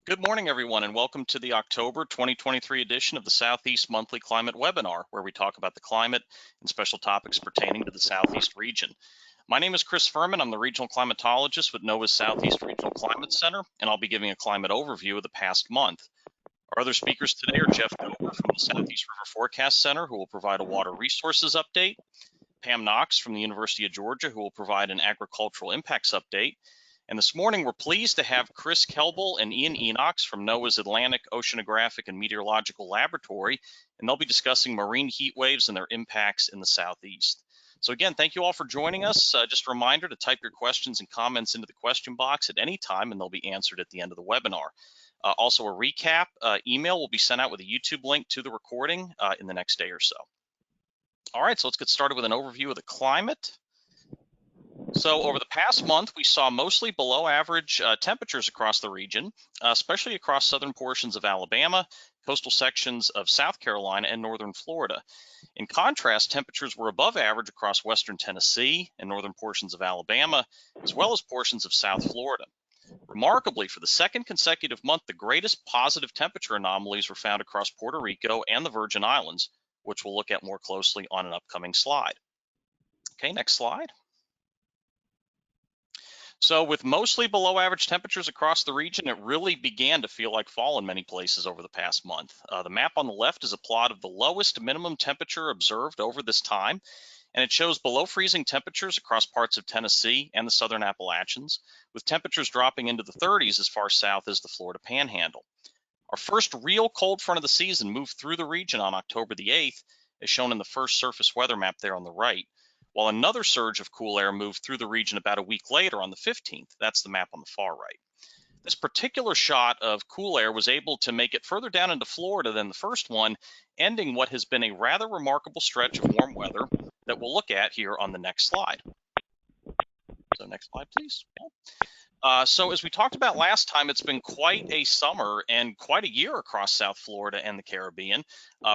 Good morning, everyone, and welcome to the October 2023 edition of the Southeast Monthly Climate Webinar, where we talk about the climate and special topics pertaining to the Southeast region. My name is Chris Fuhrmann. I'm the regional climatologist with NOAA's Southeast Regional Climate Center, and I'll be giving a climate overview of the past month. Our other speakers today are Jeff Dobur from the Southeast River Forecast Center, who will provide a water resources update, Pam Knox from the University of Georgia, who will provide an agricultural impacts update. And this morning, we're pleased to have Chris Kelble and Enochs from NOAA's Atlantic Oceanographic and Meteorological Laboratory, and they'll be discussing marine heat waves and their impacts in the Southeast. So again, thank you all for joining us. Just a reminder to type your questions and comments into the question box at any time, and they'll be answered at the end of the webinar. Also, a recap email will be sent out with a YouTube link to the recording in the next day or so. All right, so let's get started with an overview of the climate. So over the past month, we saw mostly below average temperatures across the region, especially across southern portions of Alabama, coastal sections of South Carolina, and northern Florida. In contrast, temperatures were above average across western Tennessee and northern portions of Alabama, as well as portions of South Florida. Remarkably, for the second consecutive month, the greatest positive temperature anomalies were found across Puerto Rico and the Virgin Islands, which we'll look at more closely on an upcoming slide. Okay, next slide. So with mostly below average temperatures across the region, it really began to feel like fall in many places over the past month. The map on the left is a plot of the lowest minimum temperature observed over this time, and it shows below freezing temperatures across parts of Tennessee and the southern Appalachians, with temperatures dropping into the 30s as far south as the Florida Panhandle. Our first real cold front of the season moved through the region on October the 8th, as shown in the first surface weather map there on the right, while another surge of cool air moved through the region about a week later on the 15th. That's the map on the far right. This particular shot of cool air was able to make it further down into Florida than the first one, ending what has been a rather remarkable stretch of warm weather that we'll look at here on the next slide. So next slide, please. So as we talked about last time, it's been quite a summer and quite a year across South Florida and the Caribbean.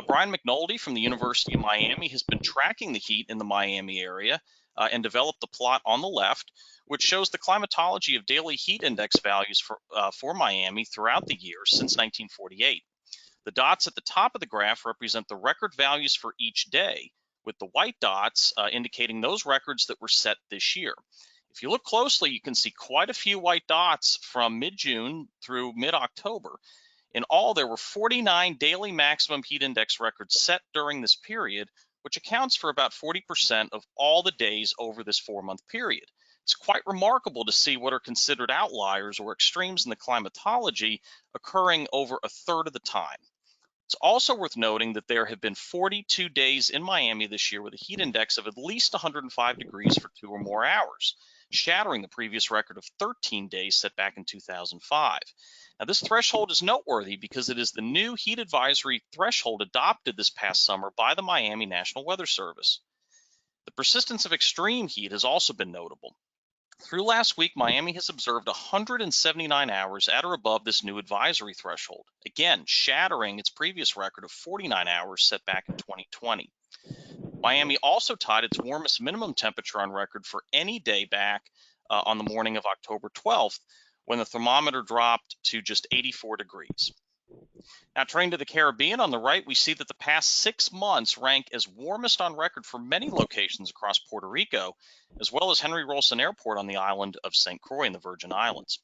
Brian McNulty from the University of Miami has been tracking the heat in the Miami area and developed the plot on the left, which shows the climatology of daily heat index values for Miami throughout the year since 1948. The dots at the top of the graph represent the record values for each day, with the white dots indicating those records that were set this year. If you look closely, you can see quite a few white dots from mid-June through mid-October. In all, there were 49 daily maximum heat index records set during this period, which accounts for about 40% of all the days over this 4-month period. It's quite remarkable to see what are considered outliers or extremes in the climatology occurring over a third of the time. It's also worth noting that there have been 42 days in Miami this year with a heat index of at least 105 degrees for 2 or more hours, shattering the previous record of 13 days set back in 2005. Now, this threshold is noteworthy because it is the new heat advisory threshold adopted this past summer by the Miami National Weather Service. The persistence of extreme heat has also been notable. Through last week, Miami has observed 179 hours at or above this new advisory threshold, again, shattering its previous record of 49 hours set back in 2020. Miami also tied its warmest minimum temperature on record for any day back on the morning of October 12th, when the thermometer dropped to just 84 degrees. Now, turning to the Caribbean on the right, we see that the past 6 months rank as warmest on record for many locations across Puerto Rico, as well as Henry Rolson Airport on the island of St. Croix in the Virgin Islands.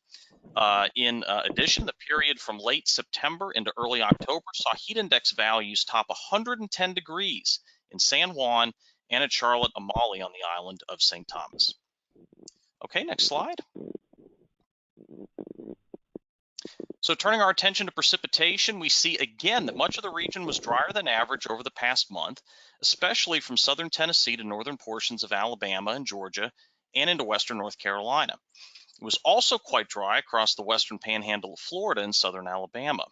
In addition, the period from late September into early October saw heat index values top 110 degrees in San Juan and at Charlotte Amalie on the island of St. Thomas. Okay, next slide. So turning our attention to precipitation, we see again that much of the region was drier than average over the past month, especially from southern Tennessee to northern portions of Alabama and Georgia and into western North Carolina. It was also quite dry across the western panhandle of Florida and southern Alabama.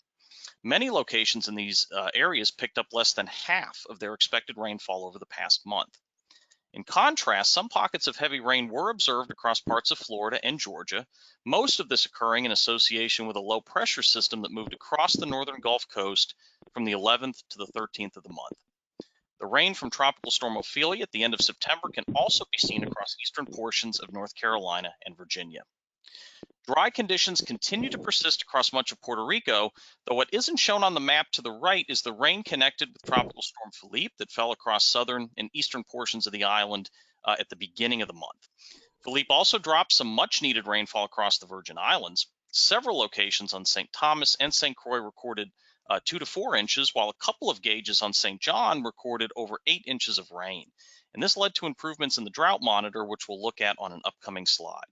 Many locations in these areas picked up less than half of their expected rainfall over the past month. In contrast, some pockets of heavy rain were observed across parts of Florida and Georgia, most of this occurring in association with a low pressure system that moved across the northern Gulf Coast from the 11th to the 13th of the month. The rain from Tropical Storm Ophelia at the end of September can also be seen across eastern portions of North Carolina and Virginia. Dry conditions continue to persist across much of Puerto Rico, though what isn't shown on the map to the right is the rain connected with Tropical Storm Philippe that fell across southern and eastern portions of the island at the beginning of the month. Philippe also dropped some much-needed rainfall across the Virgin Islands. Several locations on St. Thomas and St. Croix recorded 2 to 4 inches, while a couple of gauges on St. John recorded over 8 inches of rain. And this led to improvements in the drought monitor, which we'll look at on an upcoming slide.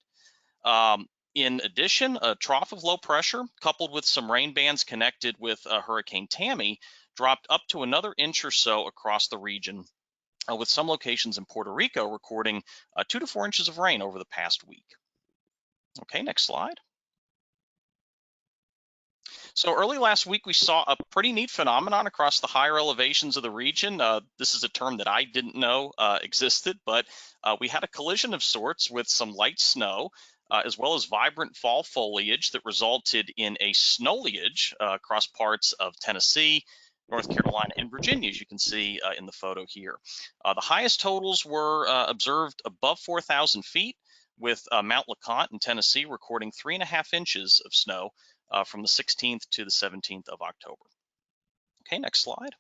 In addition, a trough of low pressure coupled with some rain bands connected with Hurricane Tammy dropped up to another inch or so across the region, with some locations in Puerto Rico recording 2 to 4 inches of rain over the past week. Okay, next slide. So early last week, we saw a pretty neat phenomenon across the higher elevations of the region. This is a term that I didn't know existed, but we had a collision of sorts with some light snow, as well as vibrant fall foliage that resulted in a snowliage across parts of Tennessee, North Carolina, and Virginia, as you can see in the photo here. The highest totals were observed above 4,000 feet, with Mount LeConte in Tennessee recording 3.5 inches of snow from the 16th to the 17th of October. Okay, next slide.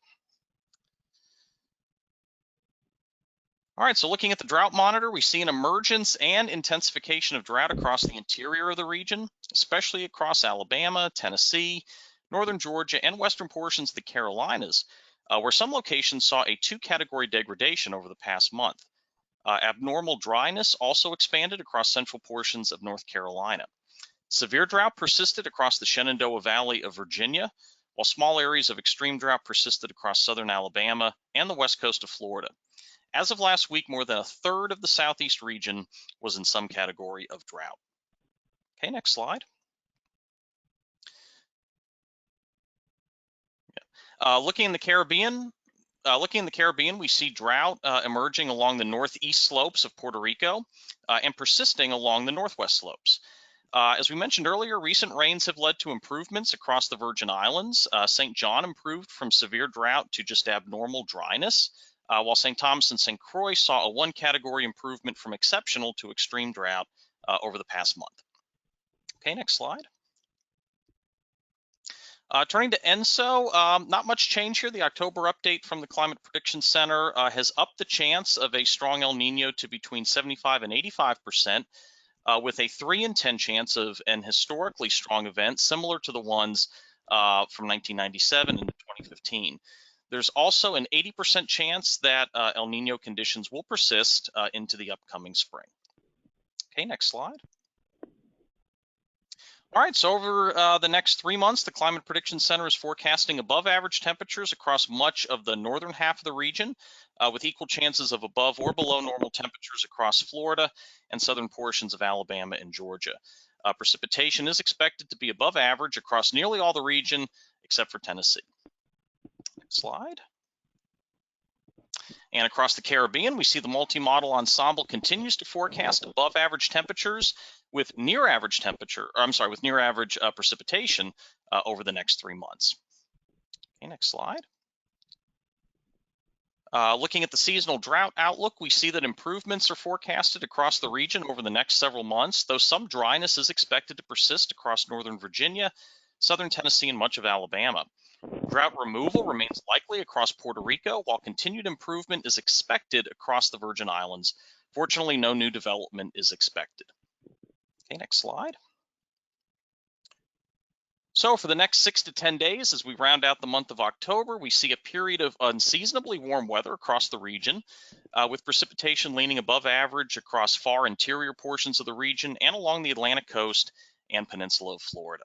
All right, so looking at the drought monitor, we see an emergence and intensification of drought across the interior of the region, especially across Alabama, Tennessee, northern Georgia, and western portions of the Carolinas, where some locations saw a 2-category degradation over the past month. Abnormal dryness also expanded across central portions of North Carolina. Severe drought persisted across the Shenandoah Valley of Virginia, while small areas of extreme drought persisted across southern Alabama and the west coast of Florida. As of last week, more than a third of the southeast region was in some category of drought. Okay, next slide. Looking in the Caribbean, we see drought emerging along the northeast slopes of Puerto Rico and persisting along the northwest slopes. As we mentioned earlier, recent rains have led to improvements across the Virgin Islands. St. John improved from severe drought to just abnormal dryness, while St. Thomas and St. Croix saw a 1-category improvement from exceptional to extreme drought over the past month. Okay, next slide. Turning to ENSO, not much change here. The October update from the Climate Prediction Center has upped the chance of a strong El Nino to between 75 and 85%, with a 3 in 10 chance of an historically strong event, similar to the ones from 1997 and 2015. There's also an 80% chance that El Nino conditions will persist into the upcoming spring. Okay, next slide. All right, so over the next 3 months, the Climate Prediction Center is forecasting above average temperatures across much of the northern half of the region, with equal chances of above or below normal temperatures across Florida and southern portions of Alabama and Georgia. Precipitation is expected to be above average across nearly all the region, except for Tennessee. Next slide. And across the Caribbean, we see the multi-model ensemble continues to forecast above average temperatures with near average precipitation over the next 3 months. Okay, next slide. Looking at the seasonal drought outlook, we see that improvements are forecasted across the region over the next several months, though some dryness is expected to persist across northern Virginia, southern Tennessee, and much of Alabama. Drought removal remains likely across Puerto Rico, while continued improvement is expected across the Virgin Islands. Fortunately, no new development is expected. Okay, next slide. So for the next 6 to 10 days, as we round out the month of October, we see a period of unseasonably warm weather across the region, with precipitation leaning above average across far interior portions of the region and along the Atlantic coast and peninsula of Florida.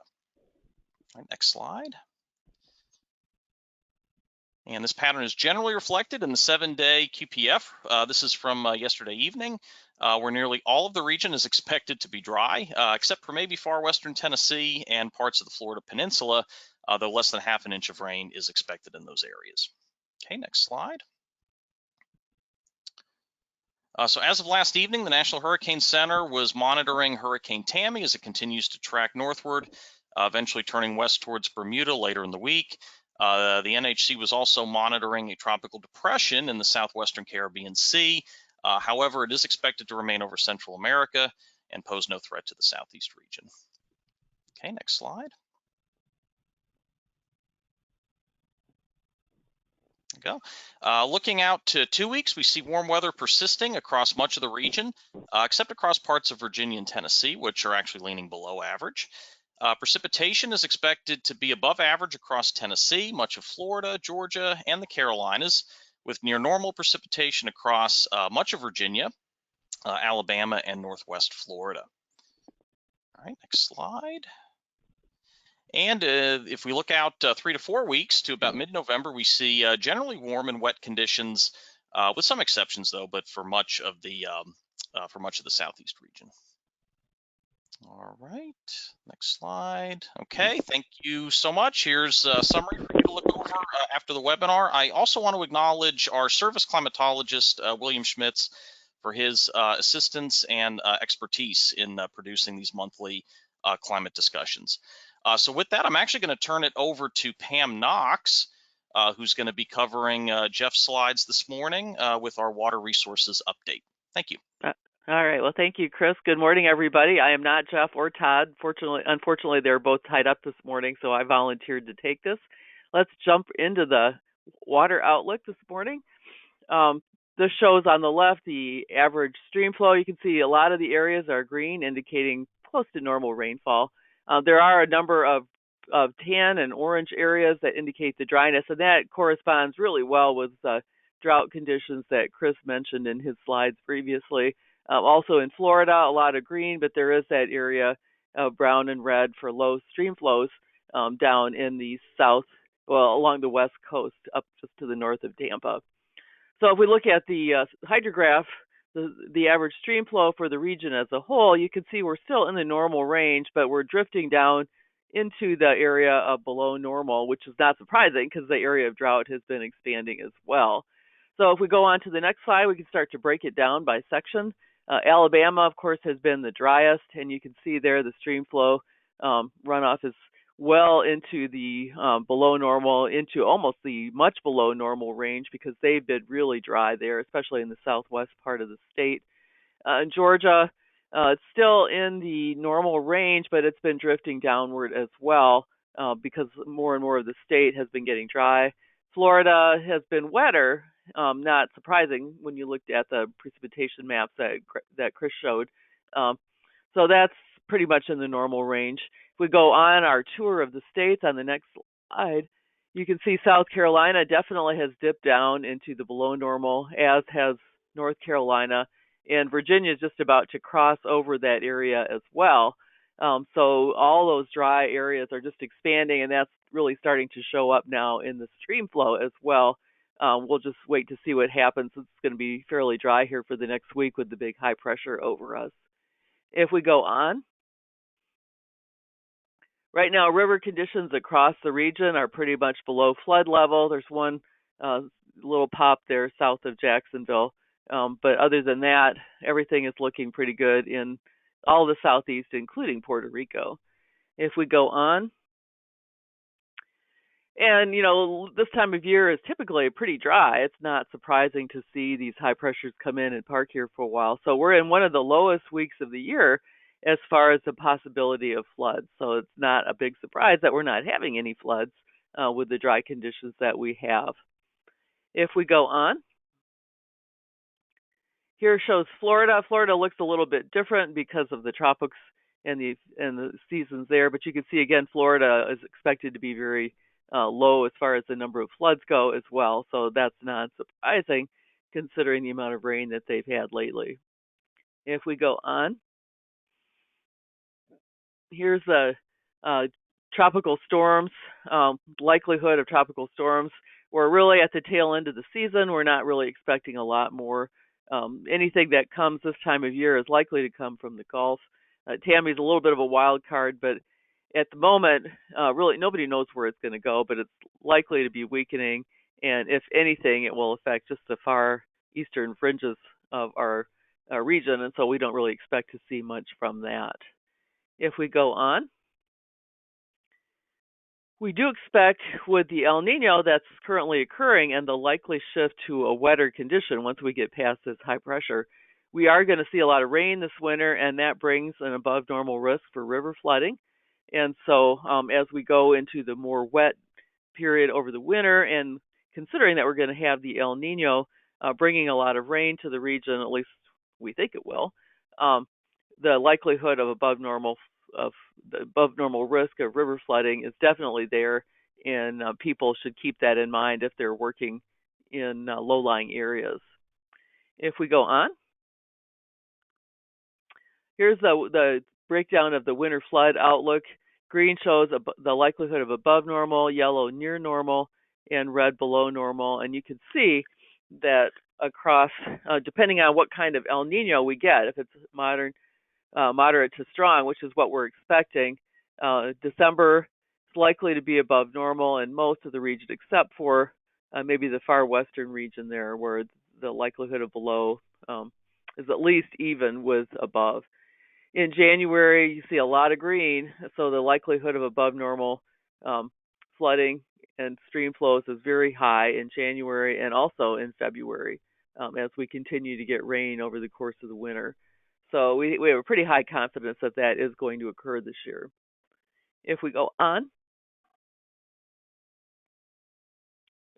All right, next slide. And this pattern is generally reflected in the 7-day QPF. This is from yesterday evening, where nearly all of the region is expected to be dry, except for maybe far western Tennessee and parts of the Florida Peninsula, though less than ½ an inch of rain is expected in those areas. Okay, next slide. So as of last evening, the National Hurricane Center was monitoring Hurricane Tammy as it continues to track northward, eventually turning west towards Bermuda later in the week. The NHC was also monitoring a tropical depression in the southwestern Caribbean Sea. However, it is expected to remain over Central America and pose no threat to the southeast region. Okay, next slide. There we go. Looking out to 2 weeks, we see warm weather persisting across much of the region, except across parts of Virginia and Tennessee, which are actually leaning below average. Precipitation is expected to be above average across Tennessee, much of Florida, Georgia, and the Carolinas, with near normal precipitation across much of Virginia, Alabama, and northwest Florida. All right, next slide. And if we look out 3 to 4 weeks to about mid-November, we see generally warm and wet conditions, with some exceptions though, but for much of the southeast region. All right, next slide. Okay, thank you so much. Here's a summary for you to look over after the webinar. I also want to acknowledge our service climatologist, William Schmitz, for his assistance and expertise in producing these monthly climate discussions. So with that, I'm actually going to turn it over to Pam Knox, who's going to be covering Jeff's slides this morning with our water resources update. Thank you. All right. Well, thank you, Chris. Good morning, everybody. I am not Jeff or Todd. Unfortunately, they're both tied up this morning, so I volunteered to take this. Let's jump into the water outlook this morning. This shows on the left the average stream flow. You can see a lot of the areas are green, indicating close to normal rainfall. There are a number of tan and orange areas that indicate the dryness, and that corresponds really well with the drought conditions that Chris mentioned in his slides previously. Also in Florida, a lot of green, but there is that area of brown and red for low stream flows down in the south, well, along the west coast, up just to the north of Tampa. So if we look at the hydrograph, the average stream flow for the region as a whole, you can see we're still in the normal range, but we're drifting down into the area of below normal, which is not surprising because the area of drought has been expanding as well. So if we go on to the next slide, we can start to break it down by section. Alabama, of course, has been the driest, and you can see there the stream flow runoff is well into the below normal, into almost the much below normal range because they've been really dry there, especially in the southwest part of the state. In Georgia, it's still in the normal range, but it's been drifting downward as well because more and more of the state has been getting dry. Florida has been wetter, not surprising when you looked at the precipitation maps that Chris showed. So that's pretty much in the normal range. If we go on our tour of the states on the next slide, you can see South Carolina definitely has dipped down into the below normal, as has North Carolina, and Virginia is just about to cross over that area as well. So all those dry areas are just expanding, and that's really starting to show up now in the stream flow as well. We'll just wait to see what happens. It's going to be fairly dry here for the next week with the big high pressure over us. If we go on, right now river conditions across the region are pretty much below flood level. There's one little pop there south of Jacksonville, but other than that, everything is looking pretty good in all the southeast, including Puerto Rico. If we go on, and, you know, this time of year is typically pretty dry. It's not surprising to see these high pressures come in and park here for a while. So we're in one of the lowest weeks of the year as far as the possibility of floods. So it's not a big surprise that we're not having any floods with the dry conditions that we have. If we go on, here shows Florida. Florida looks a little bit different because of the tropics and the seasons there. But you can see, again, Florida is expected to be very low as far as the number of floods go as well. So that's not surprising considering the amount of rain that they've had lately. If we go on, here's the tropical storms, likelihood of tropical storms. We're really at the tail end of the season. We're not really expecting a lot more. Anything that comes this time of year is likely to come from the Gulf. Tammy's a little bit of a wild card, but at the moment, really nobody knows where it's going to go, but it's likely to be weakening. And if anything, it will affect just the far eastern fringes of our region. And so we don't really expect to see much from that. If we go on, we do expect with the El Nino that's currently occurring and the likely shift to a wetter condition once we get past this high pressure, we are going to see a lot of rain this winter, and that brings an above normal risk for river flooding. And so as we go into the more wet period over the winter, and considering that we're going to have the El Nino bringing a lot of rain to the region, at least we think it will, the likelihood of above normal risk of river flooding is definitely there, and people should keep that in mind if they're working in low-lying areas. If we go on, here's the breakdown of the winter flood outlook. Green shows the likelihood of above normal, yellow near normal, and red below normal. And you can see that across, depending on what kind of El Nino we get, if it's moderate to strong, which is what we're expecting, December is likely to be above normal in most of the region, except for maybe the far western region there, where the likelihood of below is at least even with above. In January, you see a lot of green, so the likelihood of above normal flooding and stream flows is very high in January and also in February as we continue to get rain over the course of the winter. So we have a pretty high confidence that that is going to occur this year. If we go on.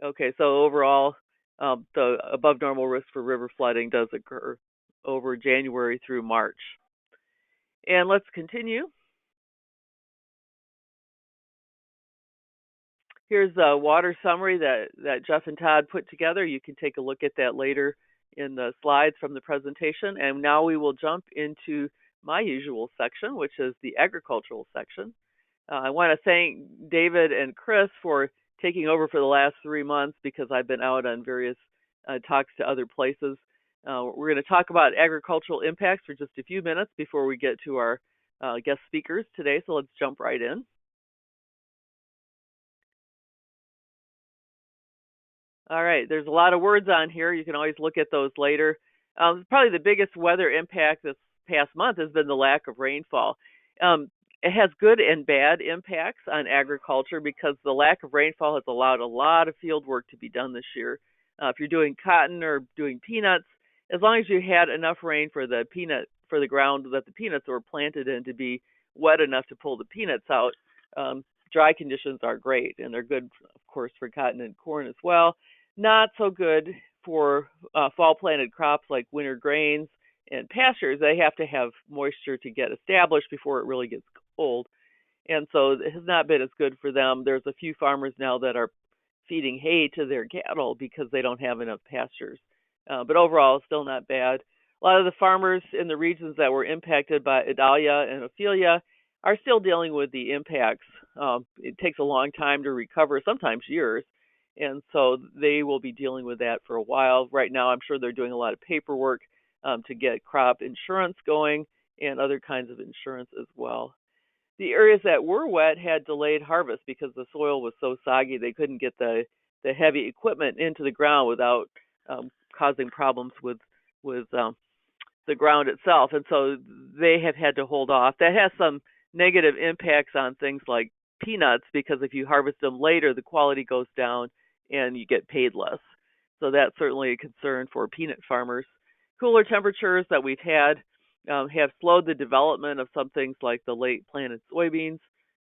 Okay, so overall, the above normal risk for river flooding does occur over January through March. And let's continue. Here's a water summary that Jeff and Todd put together. You can take a look at that later in the slides from the presentation. And now we will jump into my usual section, which is the agricultural section. I want to thank David and Chris for taking over for the last 3 months because I've been out on various talks to other places. We're going to talk about agricultural impacts for just a few minutes before we get to our guest speakers today. So let's jump right in. All right, there's a lot of words on here. You can always look at those later. Probably the biggest weather impact this past month has been the lack of rainfall. It has good and bad impacts on agriculture because the lack of rainfall has allowed a lot of field work to be done this year. If you're doing cotton or doing peanuts, as long as you had enough rain for the ground that the peanuts were planted in to be wet enough to pull the peanuts out, dry conditions are great, and they're good, of course, for cotton and corn as well. Not so good for fall planted crops like winter grains and pastures. They have to have moisture to get established before it really gets cold. And so it has not been as good for them. There's a few farmers now that are feeding hay to their cattle because they don't have enough pastures. But overall, still not bad. A lot of the farmers in the regions that were impacted by Idalia and Ophelia are still dealing with the impacts. It takes a long time to recover, sometimes years. And so they will be dealing with that for a while. Right now, I'm sure they're doing a lot of paperwork to get crop insurance going and other kinds of insurance as well. The areas that were wet had delayed harvest because the soil was so soggy they couldn't get the heavy equipment into the ground without causing problems with the ground itself. And so they have had to hold off. That has some negative impacts on things like peanuts because if you harvest them later, the quality goes down and you get paid less. So that's certainly a concern for peanut farmers. Cooler temperatures that we've had have slowed the development of some things like the late planted soybeans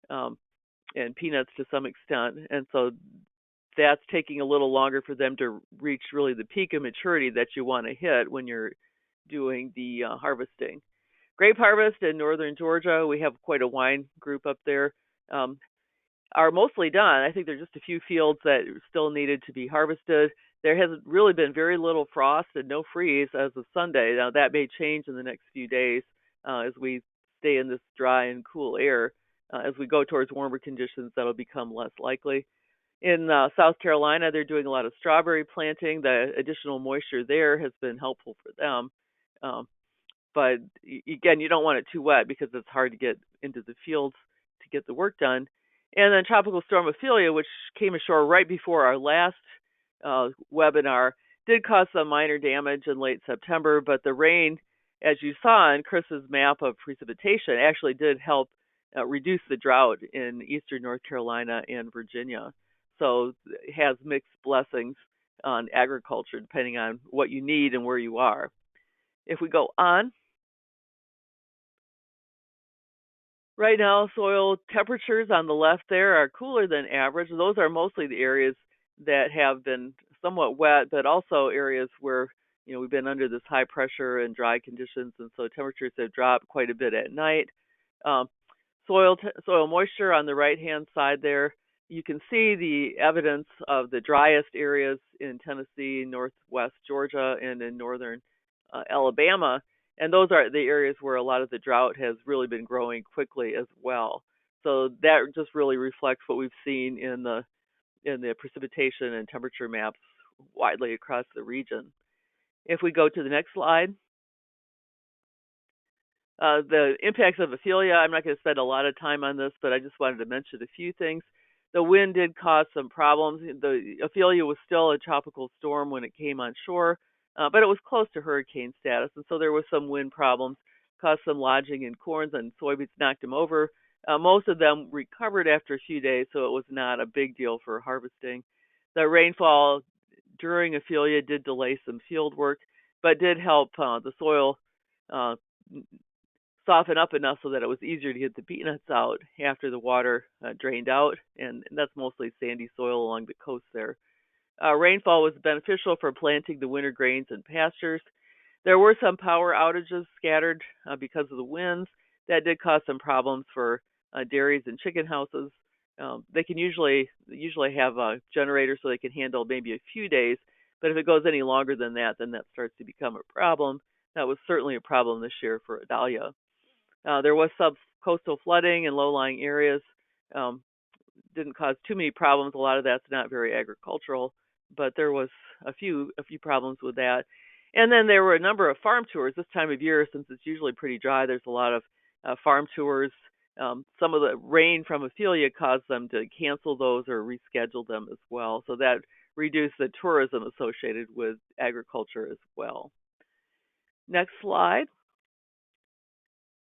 and peanuts to some extent. And so that's taking a little longer for them to reach really the peak of maturity that you want to hit when you're doing the harvesting. Grape harvest in northern Georgia, we have quite a wine group up there, are mostly done. I think there's just a few fields that still needed to be harvested. There has really been very little frost and no freeze as of Sunday. Now that may change in the next few days as we stay in this dry and cool air. As we go towards warmer conditions, that'll become less likely. In South Carolina, they're doing a lot of strawberry planting. The additional moisture there has been helpful for them. But again, you don't want it too wet because it's hard to get into the fields to get the work done. And then Tropical Storm Ophelia, which came ashore right before our last webinar, did cause some minor damage in late September, but the rain, as you saw in Chris's map of precipitation, actually did help reduce the drought in eastern North Carolina and Virginia. So it has mixed blessings on agriculture depending on what you need and where you are. If we go on, Right now, soil temperatures on the left there are cooler than average. Those are mostly the areas that have been somewhat wet, but also areas where we've been under this high pressure and dry conditions, and so temperatures have dropped quite a bit at night. Um, soil moisture on the right hand side there. You can see the evidence of the driest areas in Tennessee, northwest Georgia, and in northern Alabama. And those are the areas where a lot of the drought has really been growing quickly as well. So that just really reflects what we've seen in the precipitation and temperature maps widely across the region. If we go to the next slide, the impacts of Ophelia, I'm not going to spend a lot of time on this, but I just wanted to mention a few things. The wind did cause some problems. The Ophelia was still a tropical storm when it came on shore, but it was close to hurricane status, and so there was some wind problems, caused some lodging in corns, and soybeans knocked them over. Most of them recovered after a few days, so it was not a big deal for harvesting. The rainfall during Ophelia did delay some field work, but did help the soil uh, soften up enough so that it was easier to get the peanuts out after the water drained out, and that's mostly sandy soil along the coast there. Rainfall was beneficial for planting the winter grains and pastures. There were some power outages scattered because of the winds. That did cause some problems for dairies and chicken houses. They can usually have a generator so they can handle maybe a few days, but if it goes any longer than that, then that starts to become a problem. That was certainly a problem this year for Adalia. There was some coastal flooding in low-lying areas. Didn't cause too many problems. A lot of that's not very agricultural, but there was a few problems with that. And then there were a number of farm tours this time of year, since it's usually pretty dry. There's a lot of farm tours. Some of the rain from Ophelia caused them to cancel those or reschedule them as well. So that reduced the tourism associated with agriculture as well. Next slide.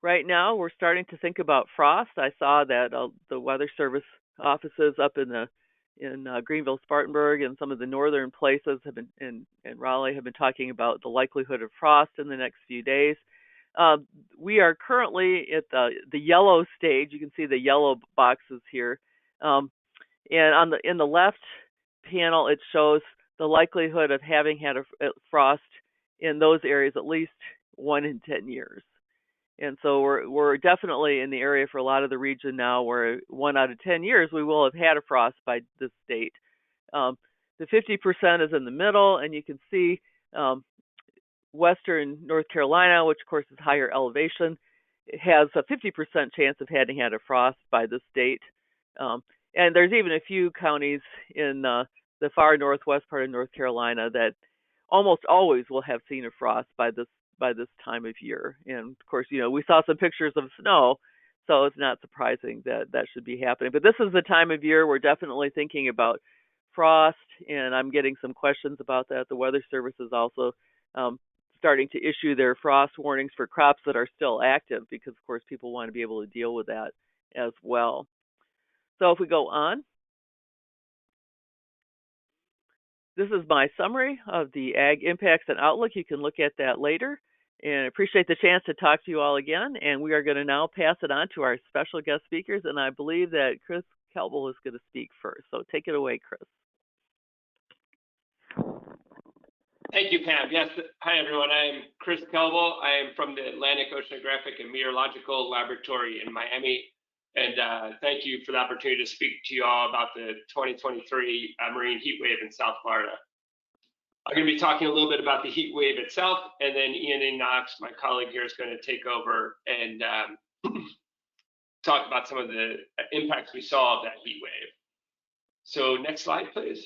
Right now, we're starting to think about frost. I saw that the Weather Service offices up in Greenville, Spartanburg, and some of the northern places have been in Raleigh have been talking about the likelihood of frost in the next few days. We are currently at the yellow stage. You can see the yellow boxes here, and in the left panel, it shows the likelihood of having had a frost in those areas at least 1 in 10 years. And so we're definitely in the area for a lot of the region now where 1 out of 10 years we will have had a frost by this date. The 50% is in the middle, and you can see western North Carolina, which of course is higher elevation, has a 50% chance of having had a frost by this date. And there's even a few counties in the far northwest part of North Carolina that almost always will have seen a frost by this time of year. And of course, we saw some pictures of snow, so it's not surprising that that should be happening. But this is the time of year we're definitely thinking about frost, and I'm getting some questions about that. The Weather Service is also starting to issue their frost warnings for crops that are still active, because of course people want to be able to deal with that as well. So if we go on, this is my summary of the ag impacts and outlook. You can look at that later. And I appreciate the chance to talk to you all again. And we are going to now pass it on to our special guest speakers. And I believe that Chris Kelble is going to speak first. So take it away, Chris. Thank you, Pam. Yes, hi everyone. I'm Chris Kelble. I am from the Atlantic Oceanographic and Meteorological Laboratory in Miami. And thank you for the opportunity to speak to you all about the 2023 marine heat wave in South Florida. I'm going to be talking a little bit about the heat wave itself, and then Enochs, my colleague here, is going to take over and talk about some of the impacts we saw of that heat wave. So next slide, please.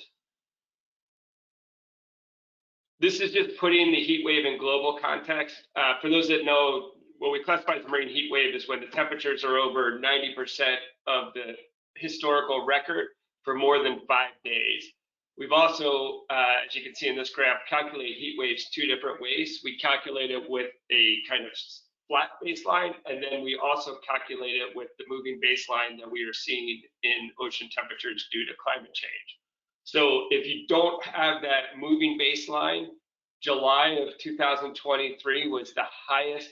This is just putting the heat wave in global context. For those that know, what we classify as a marine heat wave is when the temperatures are over 90% of the historical record for more than 5 days. We've also, as you can see in this graph, calculated heat waves 2 different ways. We calculate it with a kind of flat baseline, and then we also calculate it with the moving baseline that we are seeing in ocean temperatures due to climate change. So if you don't have that moving baseline, July of 2023 was the highest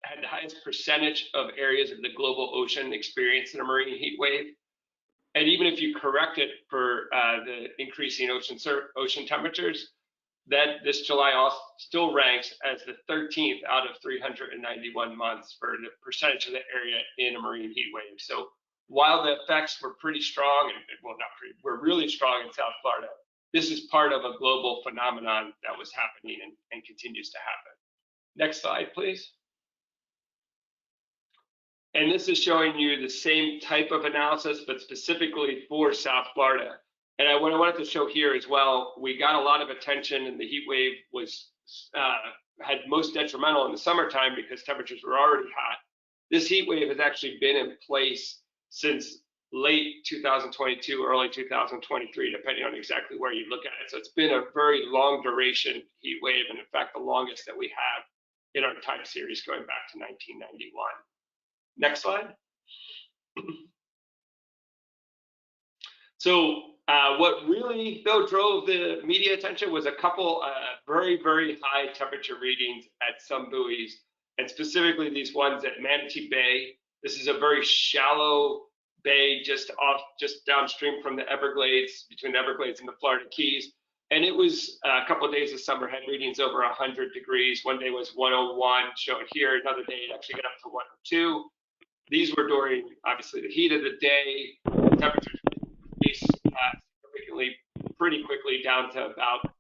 had the highest percentage of areas of the global ocean experiencing a marine heat wave. And even if you correct it for the increasing ocean temperatures, that this July still ranks as the 13th out of 391 months for the percentage of the area in a marine heat wave. So while the effects were pretty strong, and well, not pretty, were really strong in South Florida, this is part of a global phenomenon that was happening and continues to happen. Next slide, please. And this is showing you the same type of analysis, but specifically for South Florida. And what I wanted to show here as well, we got a lot of attention, and the heat wave was had most detrimental in the summertime because temperatures were already hot. This heat wave has actually been in place since late 2022, early 2023, depending on exactly where you look at it. So it's been a very long duration heat wave, and in fact, the longest that we have in our time series going back to 1991. Next slide. So what really, though, drove the media attention was a couple very, very high temperature readings at some buoys, and specifically these ones at Manatee Bay. This is a very shallow bay just downstream from the Everglades, between the Everglades and the Florida Keys. And it was a couple of days of summer had readings over 100 degrees. One day was 101, shown here. Another day it actually got up to 102. These were during, obviously, the heat of the day. The temperatures increased significantly, pretty quickly, down to about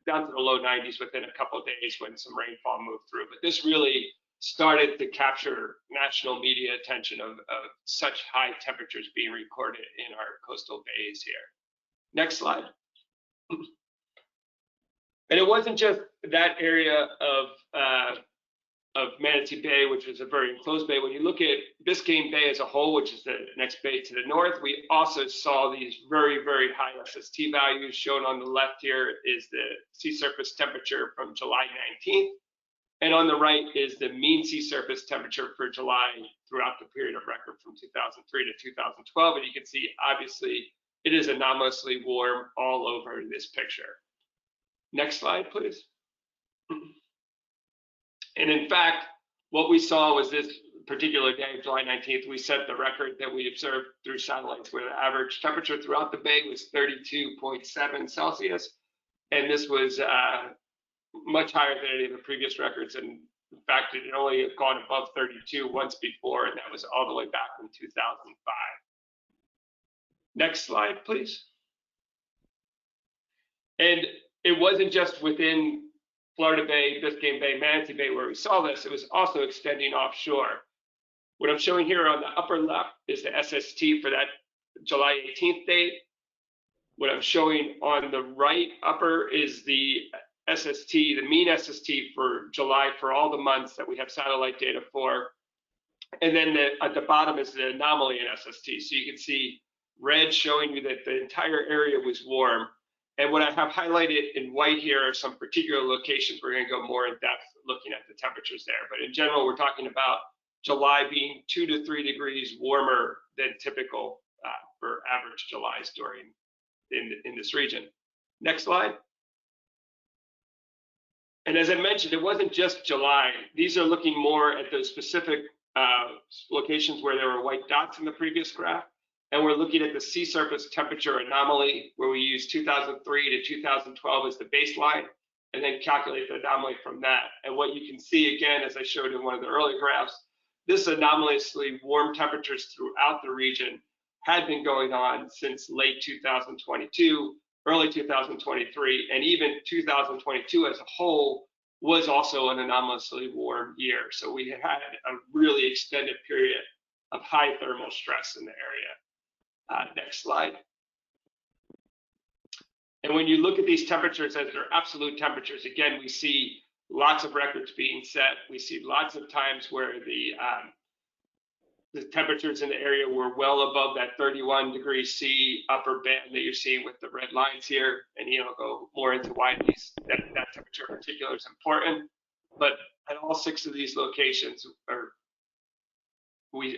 down to the low 90s within a couple of days when some rainfall moved through. But this really started to capture national media attention of such high temperatures being recorded in our coastal bays here. Next slide. And it wasn't just that area of Manatee Bay, which was a very enclosed bay. When you look at Biscayne Bay as a whole, which is the next bay to the north, we also saw these very, very high SST values. Shown on the left here is the sea surface temperature from July 19th. And on the right is the mean sea surface temperature for July throughout the period of record from 2003 to 2012. And you can see, obviously, it is anomalously warm all over this picture. Next slide, please. And in fact, what we saw was this particular day, July 19th, we set the record that we observed through satellites where the average temperature throughout the bay was 32.7 Celsius. And this was much higher than any of the previous records. And in fact, it had only gone above 32 once before, and that was all the way back in 2005. Next slide, please. And it wasn't just within Florida Bay, Biscayne Bay, Manatee Bay where we saw this, it was also extending offshore. What I'm showing here on the upper left is the SST for that July 18th date. What I'm showing on the right upper is the SST, the mean SST for July for all the months that we have satellite data for. And then at the bottom is the anomaly in SST. So you can see red showing you that the entire area was warm. And what I have highlighted in white here are some particular locations. We're going to go more in depth looking at the temperatures there. But in general, we're talking about July being 2 to 3 degrees warmer than typical for average Julys during in this region. Next slide. And as I mentioned, it wasn't just July. These are looking more at those specific locations where there were white dots in the previous graph. And we're looking at the sea surface temperature anomaly, where we use 2003 to 2012 as the baseline, and then calculate the anomaly from that. And what you can see, again, as I showed in one of the earlier graphs, this anomalously warm temperatures throughout the region had been going on since late 2022, early 2023, and even 2022 as a whole was also an anomalously warm year. So we had a really extended period of high thermal stress in the area. Next slide. And when you look at these temperatures as their absolute temperatures, again, we see lots of records being set. We see lots of times where the temperatures in the area were well above that 31 degrees C upper band that you're seeing with the red lines here. And you'll go more into why that temperature in particular is important. But at all 6 of these locations, or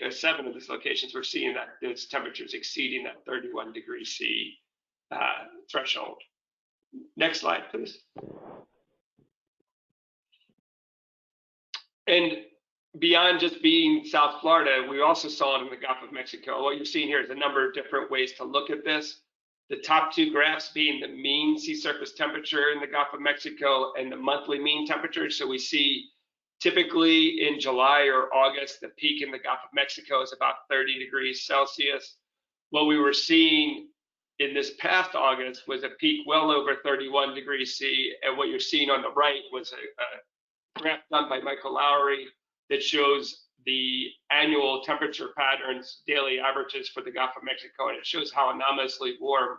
7 of these locations, we're seeing that those temperatures exceeding that 31 degrees C threshold. Next slide, please. And beyond just being South Florida, we also saw it in the Gulf of Mexico. What you're seeing here is a number of different ways to look at this. The top two graphs being the mean sea surface temperature in the Gulf of Mexico and the monthly mean temperature. So we see typically in July or August, the peak in the Gulf of Mexico is about 30 degrees Celsius. What we were seeing in this past August was a peak well over 31 degrees C. And what you're seeing on the right was a graph done by Michael Lowry that shows the annual temperature patterns, daily averages for the Gulf of Mexico, and it shows how anomalously warm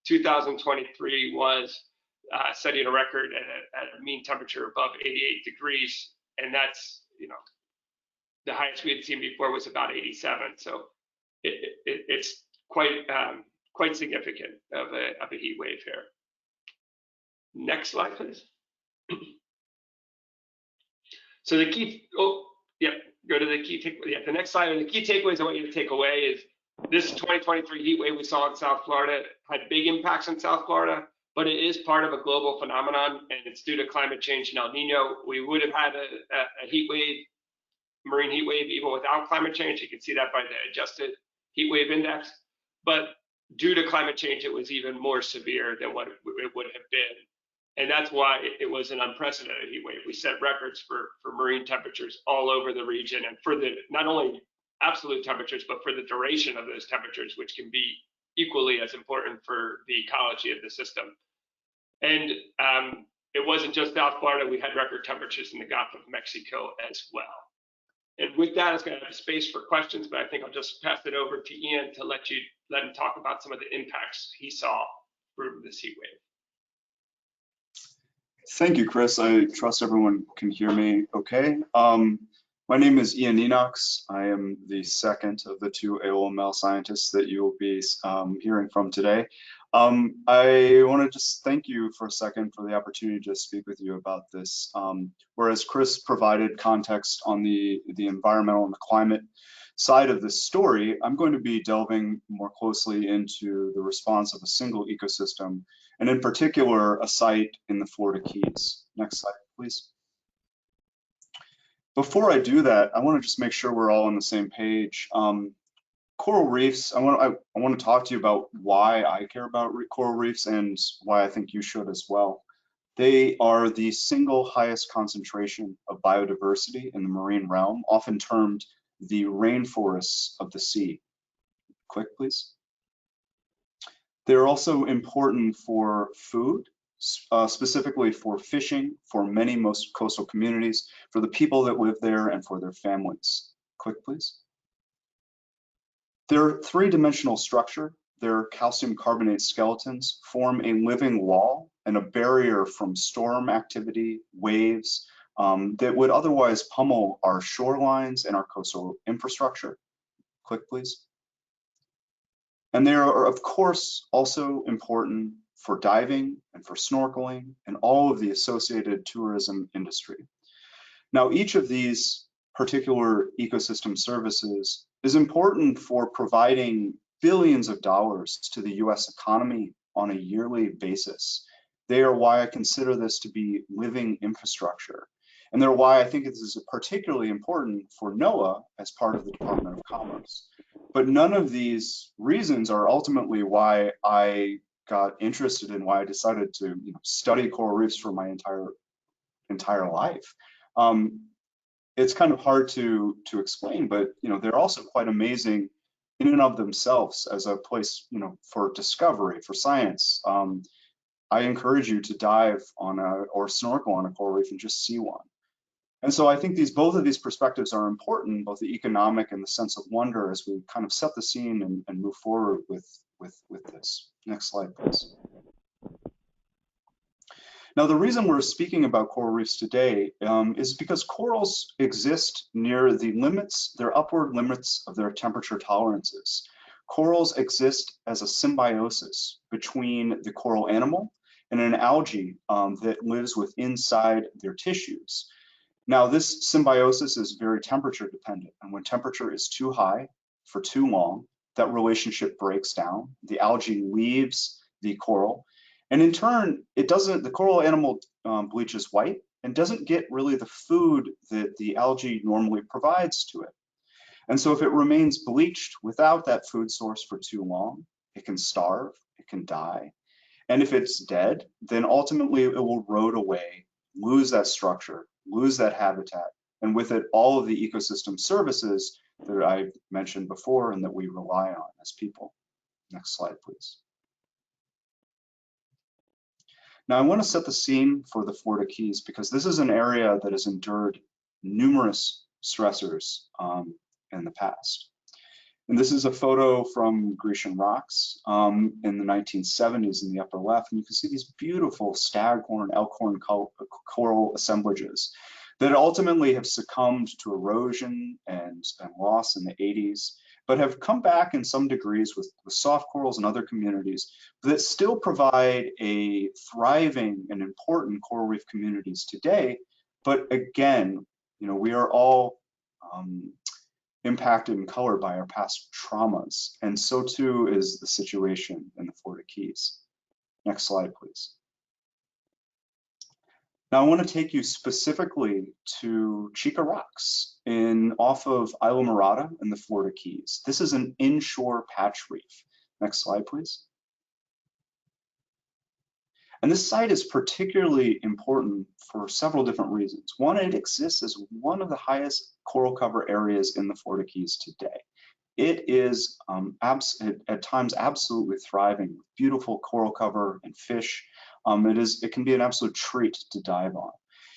2023 was, setting a record at a mean temperature above 88 degrees, and that's, you know, the highest we had seen before was about 87. So it's quite significant of a heat wave here. Next slide, please. So the key, go to the key takeaway. The next slide, and the key takeaways I want you to take away is this 2023 heat wave we saw in South Florida had big impacts in South Florida, but it is part of a global phenomenon, and it's due to climate change and El Nino. We would have had a heat wave, marine heat wave, even without climate change. You can see that by the adjusted heat wave index. But due to climate change, it was even more severe than what it would have been. And that's why it was an unprecedented heat wave. We set records for marine temperatures all over the region, and for the not only absolute temperatures, but for the duration of those temperatures, which can be equally as important for the ecology of the system. And it wasn't just South Florida. We had record temperatures in the Gulf of Mexico as well. And with that, it's going to have space for questions, but I think I'll just pass it over to Ian to let him talk about some of the impacts he saw through this heat wave. Thank you, Chris. I trust everyone can hear me okay. My name is Ian Enochs. I am the second of the two AOML scientists that you will be hearing from today. I want to just thank you for a second for the opportunity to speak with you about this. Whereas Chris provided context on the environmental and the climate side of this story, I'm going to be delving more closely into the response of a single ecosystem, and in particular, a site in the Florida Keys. Next slide, please. Before I do that, I want to just make sure we're all on the same page. Coral reefs, I want to talk to you about why I care about coral reefs and why I think you should as well. They are the single highest concentration of biodiversity in the marine realm, often termed the rainforests of the sea. Click, please. They're also important for food, specifically for fishing, for most coastal communities, for the people that live there, and for their families. Click, please. Their three-dimensional structure, their calcium carbonate skeletons, form a living wall and a barrier from storm activity, waves, that would otherwise pummel our shorelines and our coastal infrastructure. Click, please. And they are, of course, also important for diving and for snorkeling and all of the associated tourism industry. Now, each of these particular ecosystem services is important for providing billions of dollars to the US economy on a yearly basis. They are why I consider this to be living infrastructure. And they're why I think this is particularly important for NOAA as part of the Department of Commerce. But none of these reasons are ultimately why I got interested in, why I decided to study coral reefs for my entire life. It's kind of hard to explain, but they're also quite amazing in and of themselves as a place for discovery, for science. I encourage you to dive on or snorkel on a coral reef and just see one. And so I think both of these perspectives are important, both the economic and the sense of wonder, as we kind of set the scene and move forward with this. Next slide, please. Now, the reason we're speaking about coral reefs today is because corals exist near the limits, their upward limits of their temperature tolerances. Corals exist as a symbiosis between the coral animal and an algae that lives inside their tissues. Now, this symbiosis is very temperature dependent, and when temperature is too high for too long, that relationship breaks down. The algae leaves the coral, and in turn, the coral animal bleaches white, and doesn't get really the food that the algae normally provides to it. And so if it remains bleached without that food source for too long, it can starve, it can die. And if it's dead, then ultimately it will erode away, lose that structure, lose that habitat, and with it all of the ecosystem services that I mentioned before and that we rely on as people. Next slide, please. Now I want to set the scene for the Florida Keys because this is an area that has endured numerous stressors in the past. And this is a photo from Grecian rocks in the 1970s in the upper left. And you can see these beautiful staghorn, elkhorn coral assemblages that ultimately have succumbed to erosion and loss in the 80s, but have come back in some degrees with soft corals and other communities that still provide a thriving and important coral reef communities today. But again, you know, we are all impacted and colored by our past traumas, and so too is the situation in the Florida Keys. Next slide, please. Now I want to take you specifically to Chica Rocks off of Isla Morada in the Florida Keys. This is an inshore patch reef. Next slide, please. And this site is particularly important for several different reasons. One, it exists as one of the highest coral cover areas in the Florida Keys today. It is at times absolutely thriving with beautiful coral cover and fish. It can be an absolute treat to dive on.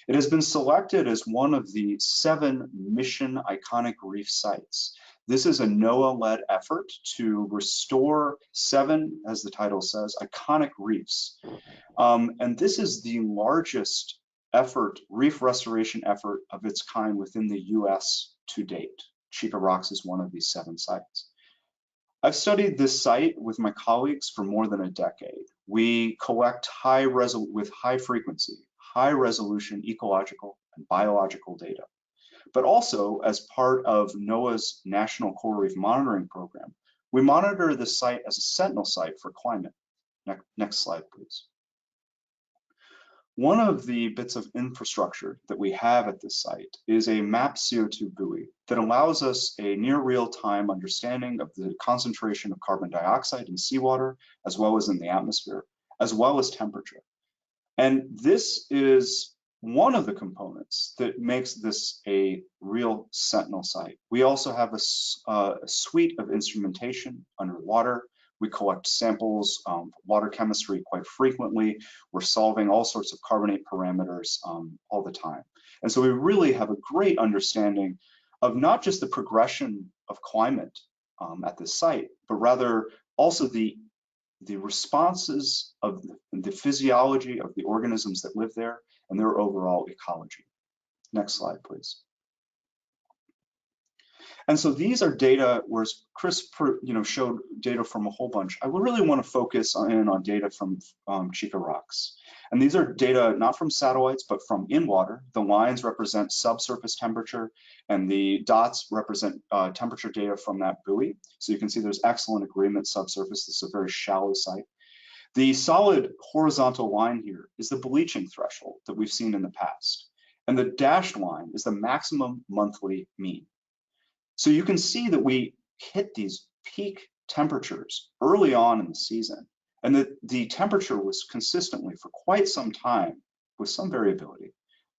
It has been selected as one of the 7 mission iconic reef sites. This is a NOAA-led effort to restore 7, as the title says, iconic reefs. And this is the largest reef restoration effort of its kind within the US to date. Chica Rocks is one of these 7 sites. I've studied this site with my colleagues for more than a decade. We collect with high frequency, high resolution ecological and biological data. But also, as part of NOAA's National Coral Reef Monitoring Program, we monitor the site as a sentinel site for climate. Next slide, please. One of the bits of infrastructure that we have at this site is a MAP CO2 buoy that allows us a near real-time understanding of the concentration of carbon dioxide in seawater, as well as in the atmosphere, as well as temperature. And this is one of the components that makes this a real sentinel site. We also have a suite of instrumentation underwater. We collect samples of water chemistry quite frequently. We're solving all sorts of carbonate parameters all the time. And so we really have a great understanding of not just the progression of climate at this site, but rather also the responses of the physiology of the organisms that live there and their overall ecology. Next slide, please. And so these are data, whereas Chris showed data from a whole bunch. I really want to focus on data from Chica Rocks. And these are data not from satellites, but from in water. The lines represent subsurface temperature, and the dots represent temperature data from that buoy. So you can see there's excellent agreement subsurface. This is a very shallow site. The solid horizontal line here is the bleaching threshold that we've seen in the past. And the dashed line is the maximum monthly mean. So you can see that we hit these peak temperatures early on in the season, and that the temperature was consistently for quite some time, with some variability,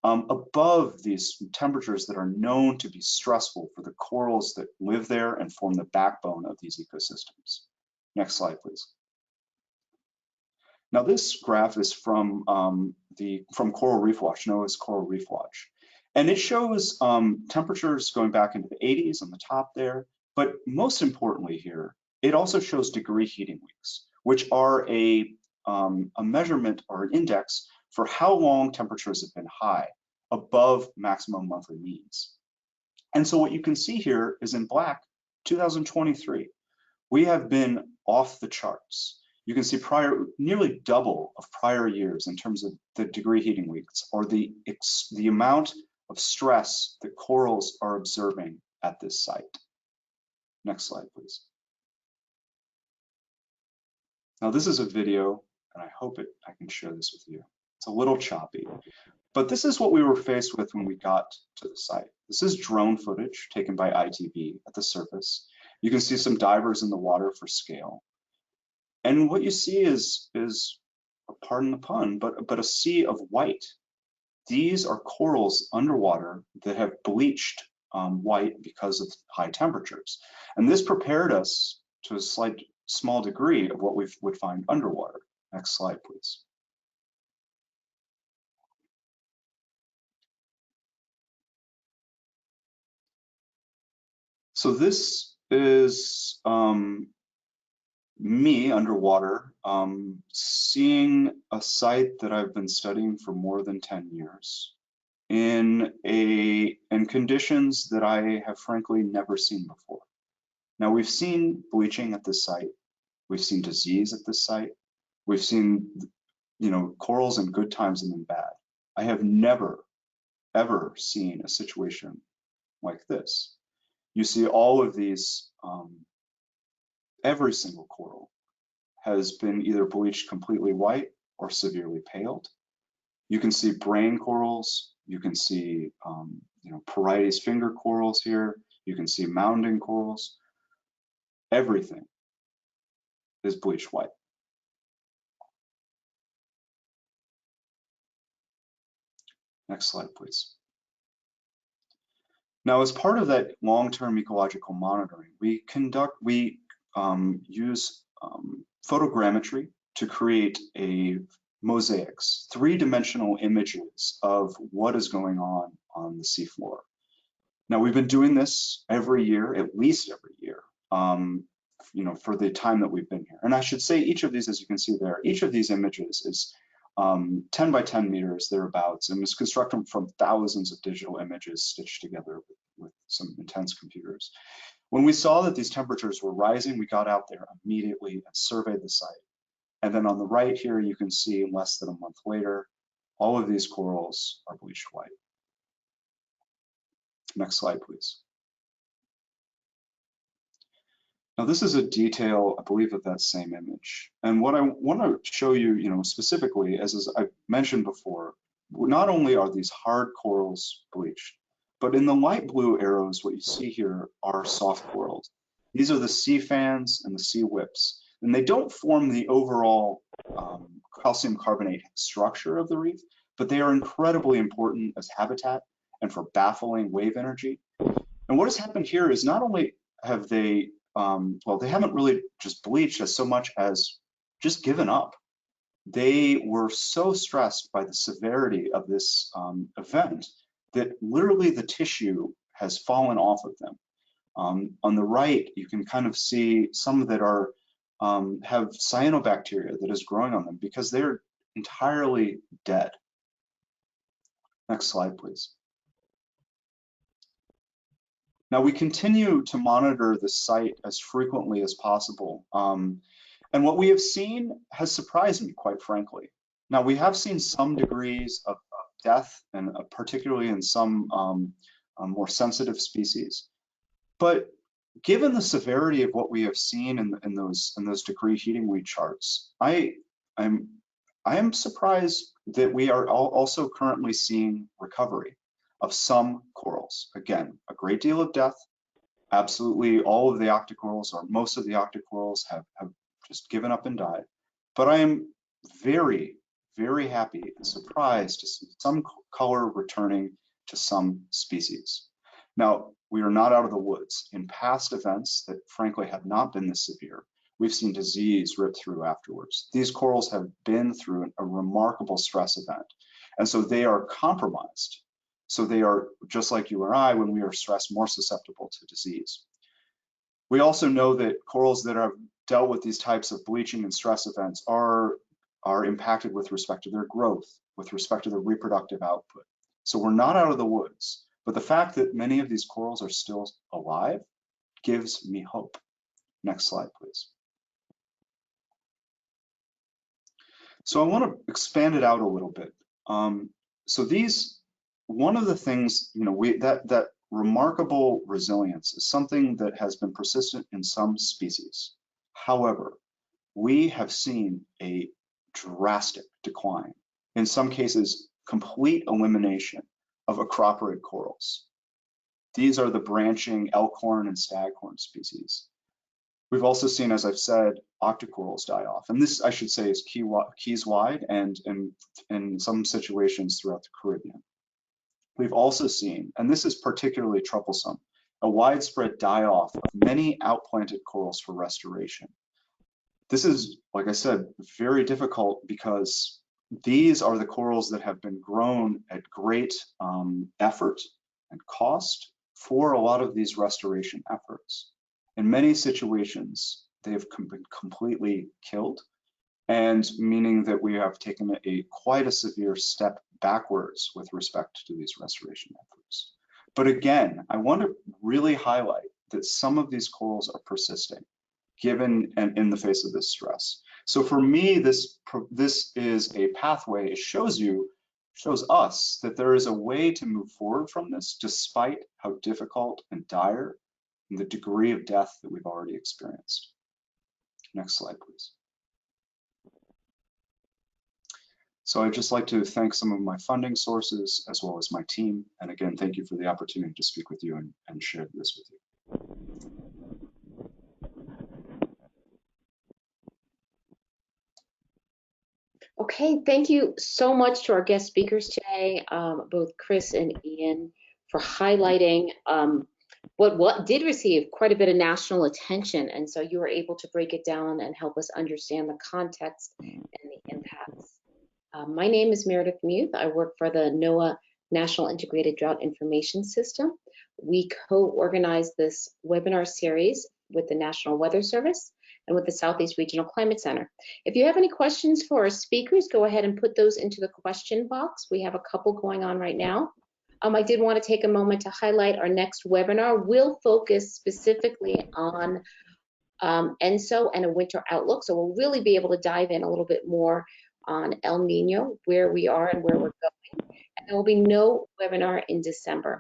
above these temperatures that are known to be stressful for the corals that live there and form the backbone of these ecosystems. Next slide, please. Now this graph is from Coral Reef Watch, NOAA's Coral Reef Watch. And it shows temperatures going back into the 80s on the top there. But most importantly here, it also shows degree heating weeks, which are a measurement or an index for how long temperatures have been high, above maximum monthly means. And so what you can see here is in black, 2023, we have been off the charts. You can see nearly double of prior years in terms of the degree heating weeks, or the amount of stress that corals are observing at this site. Next slide, please. Now this is a video, and I hope I can share this with you. It's a little choppy, But this is what we were faced with when we got to the site. This is drone footage taken by ITV at the surface. You can see some divers in the water for scale. And what you see is pardon the pun, but a sea of white. These are corals underwater that have bleached white because of high temperatures. And this prepared us to a small degree of what we would find underwater. Next slide, please. So this is me underwater, seeing a site that I've been studying for more than 10 years in conditions that I have frankly never seen before. Now, we've seen bleaching at this site. We've seen disease at this site. We've seen, corals in good times and in bad. I have never, ever seen a situation like this. You see all of these, every single coral has been either bleached completely white or severely paled. You can see brain corals. You can see, Porites finger corals here. You can see mounding corals. Everything is bleached white. Next slide, please. Now, as part of that long-term ecological monitoring, we use photogrammetry to create mosaics, three-dimensional images of what is going on the seafloor. Now, we've been doing this every year, at least every year, for the time that we've been here. And I should say each of these, as you can see there, each of these images is 10 by 10 meters, thereabouts, and was constructed from thousands of digital images stitched together with some intense computers. When we saw that these temperatures were rising, we got out there immediately and surveyed the site. And then on the right here, you can see less than a month later, all of these corals are bleached white. Next slide, please. Now, this is a detail, I believe, of that same image. And what I want to show you, specifically, as I mentioned before, not only are these hard corals bleached, but in the light blue arrows, what you see here are soft corals. These are the sea fans and the sea whips, and they don't form the overall calcium carbonate structure of the reef, but they are incredibly important as habitat and for baffling wave energy. And what has happened here is not only have they they haven't really just bleached as so much as just given up. They were so stressed by the severity of this event that literally the tissue has fallen off of them. On the right, you can kind of see some that are have cyanobacteria that is growing on them because they're entirely dead. Next slide, please. Now, we continue to monitor the site as frequently as possible. And what we have seen has surprised me, quite frankly. Now, we have seen some degrees of death, and particularly in some more sensitive species. But given the severity of what we have seen in those degree heating weed charts, I am surprised that we are also currently seeing recovery of some corals. Again, a great deal of death. Absolutely all of the octocorals, or most of the octocorals, have just given up and died. But I am very, very happy and surprised to see some color returning to some species. Now, we are not out of the woods. In past events that frankly have not been this severe, we've seen disease rip through afterwards. These corals have been through a remarkable stress event, and so they are compromised. So they are, just like you or I, when we are stressed, more susceptible to disease. We also know that corals that have dealt with these types of bleaching and stress events are impacted with respect to their growth, with respect to their reproductive output. So we're not out of the woods, but the fact that many of these corals are still alive gives me hope. Next slide, please. So I want to expand it out a little bit. One of the things, that remarkable resilience is something that has been persistent in some species. However, we have seen a drastic decline, in some cases complete elimination of acroporid corals. These are the branching elkhorn and staghorn species. We've also seen, as I've said, octocorals die off. And this, I should say, is keys-wide and in some situations throughout the Caribbean. We've also seen, and this is particularly troublesome, a widespread die-off of many outplanted corals for restoration. This is, like I said, very difficult because these are the corals that have been grown at great effort and cost for a lot of these restoration efforts. In many situations, they've been completely killed, and meaning that we have taken quite a severe step backwards with respect to these restoration efforts. But again, I want to really highlight that some of these corals are persisting, given and in the face of this stress. So for me, this is a pathway. It shows us that there is a way to move forward from this, despite how difficult and dire and the degree of death that we've already experienced. Next slide, please. So I'd just like to thank some of my funding sources as well as my team. And again, thank you for the opportunity to speak with you and share this with you. Okay, thank you so much to our guest speakers today, both Chris and Ian, for highlighting what did receive quite a bit of national attention. And so you were able to break it down and help us understand the context and the impacts. My name is Meredith Muth. I work for the NOAA National Integrated Drought Information System. We co-organized this webinar series with the National Weather Service and with the Southeast Regional Climate Center. If you have any questions for our speakers, go ahead and put those into the question box. We have a couple going on right now. I did want to take a moment to highlight our next webinar. We'll focus specifically on ENSO and a winter outlook. So we'll really be able to dive in a little bit more on El Nino, where we are and where we're going. And there will be no webinar in December.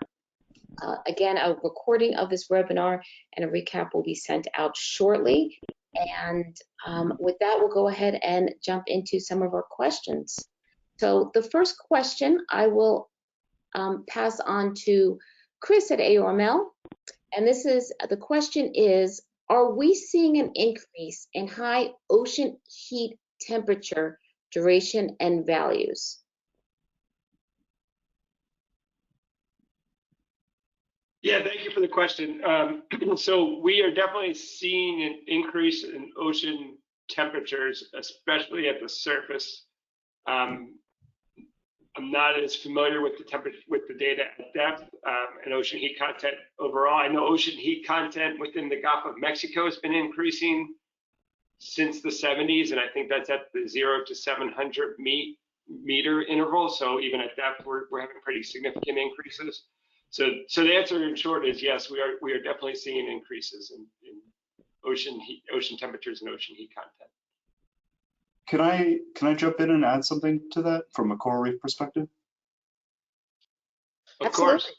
Again, a recording of this webinar and a recap will be sent out shortly. And with that, we'll go ahead and jump into some of our questions. So the first question I will pass on to Chris at AOML. And the question is, are we seeing an increase in high ocean heat temperature, duration, and values? Yeah, thank you for the question. So we are definitely seeing an increase in ocean temperatures, especially at the surface. I'm not as familiar with the temperature, with the data at depth and ocean heat content overall. I know ocean heat content within the Gulf of Mexico has been increasing since the 70s, and I think that's at the 0 to 700 meter interval. So even at depth, we're having pretty significant increases. So the answer in short is yes, we are definitely seeing increases in ocean temperatures and ocean heat content. Can I jump in and add something to that from a coral reef perspective? Of course.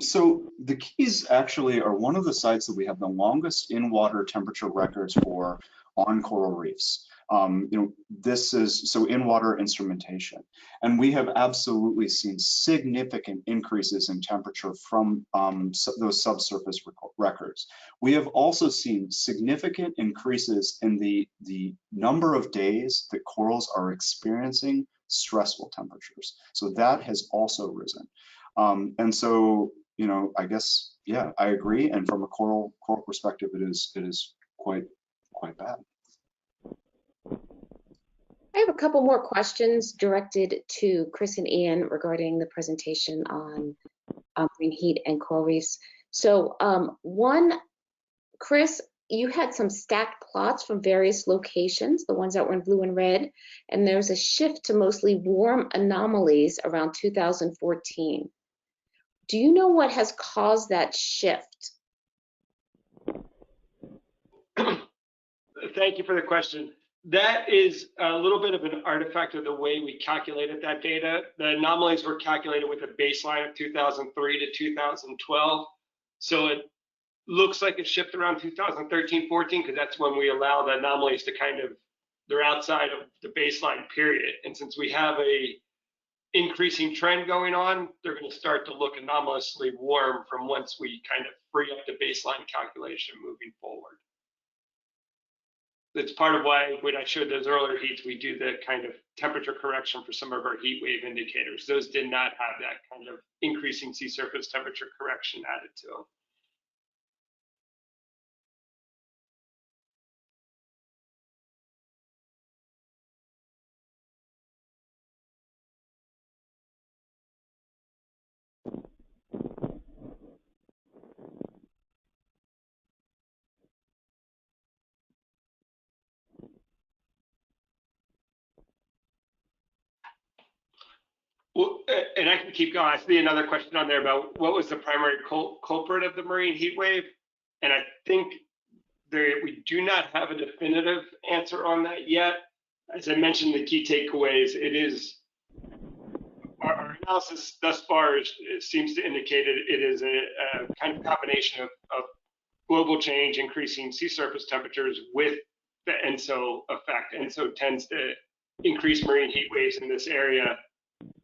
So the Keys actually are one of the sites that we have the longest in-water temperature records for on coral reefs. This is so in-water instrumentation, and we have absolutely seen significant increases in temperature from those subsurface records. We have also seen significant increases in the number of days that corals are experiencing stressful temperatures. So that has also risen. And so, I guess, yeah, I agree. And from a coral perspective, it is quite bad. I have a couple more questions directed to Chris and Ian regarding the presentation on marine heat and coral reefs. So one, Chris, you had some stacked plots from various locations, the ones that were in blue and red, and there's a shift to mostly warm anomalies around 2014. Do you know what has caused that shift? Thank you for the question. That is a little bit of an artifact of the way we calculated that data. The anomalies were calculated with a baseline of 2003 to 2012. So it looks like a shift around 2013, 14, because that's when we allow the anomalies to they're outside of the baseline period. And since we have a increasing trend going on, they're going to start to look anomalously warm from once we kind of free up the baseline calculation moving forward. That's part of why when I showed those earlier heats, we do the kind of temperature correction for some of our heat wave indicators. Those did not have that kind of increasing sea surface temperature correction added to them. Well, and I can keep going. I see another question on there about what was the primary culprit of the marine heat wave. And I think we do not have a definitive answer on that yet. As I mentioned, the key takeaways, it is our analysis thus far it seems to indicate it is a kind of combination of global change, increasing sea surface temperatures with the ENSO effect. ENSO tends to increase marine heat waves in this area.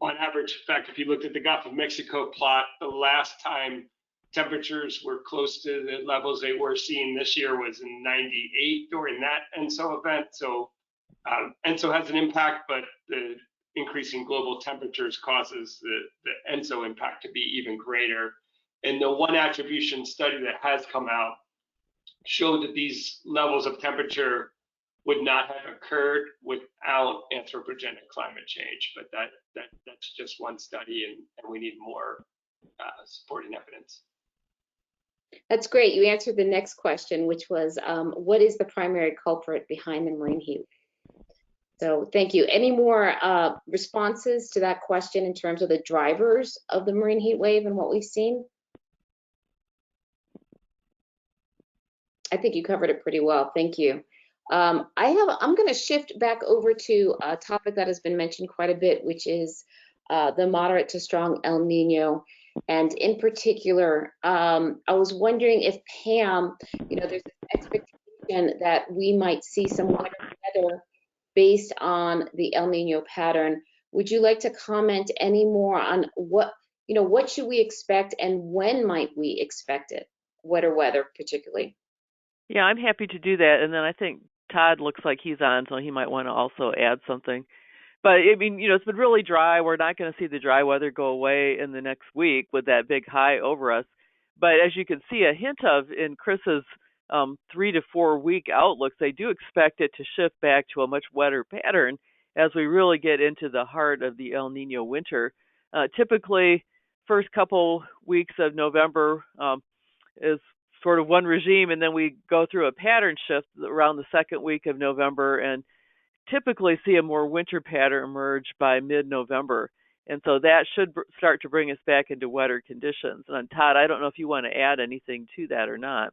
On average, in fact, if you looked at the Gulf of Mexico plot, the last time temperatures were close to the levels they were seeing this year was in '98 during that ENSO event. So ENSO has an impact, but the increasing global temperatures causes the ENSO impact to be even greater. And the one attribution study that has come out showed that these levels of temperature would not have occurred without anthropogenic climate change. But that's just one study, and we need more supporting evidence. That's great. You answered the next question, which was, what is the primary culprit behind the marine heat? So thank you. Any more responses to that question in terms of the drivers of the marine heat wave and what we've seen? I think you covered it pretty well. Thank you. I'm going to shift back over to a topic that has been mentioned quite a bit, which is the moderate to strong El Nino. And in particular, I was wondering if Pam, there's an expectation that we might see some weather based on the El Nino pattern. Would you like to comment any more on what should we expect and when might we expect it? Wetter weather particularly. Yeah, I'm happy to do that. And then I think Todd looks like he's on, so he might want to also add something. But I mean, it's been really dry. We're not going to see the dry weather go away in the next week with that big high over us. But as you can see a hint of in Chris's 3 to 4 week outlooks, they do expect it to shift back to a much wetter pattern as we really get into the heart of the El Nino winter. Typically, first couple weeks of November is sort of one regime, and then we go through a pattern shift around the second week of November and typically see a more winter pattern emerge by mid-November. And so that should start to bring us back into wetter conditions. And Todd, I don't know if you want to add anything to that or not.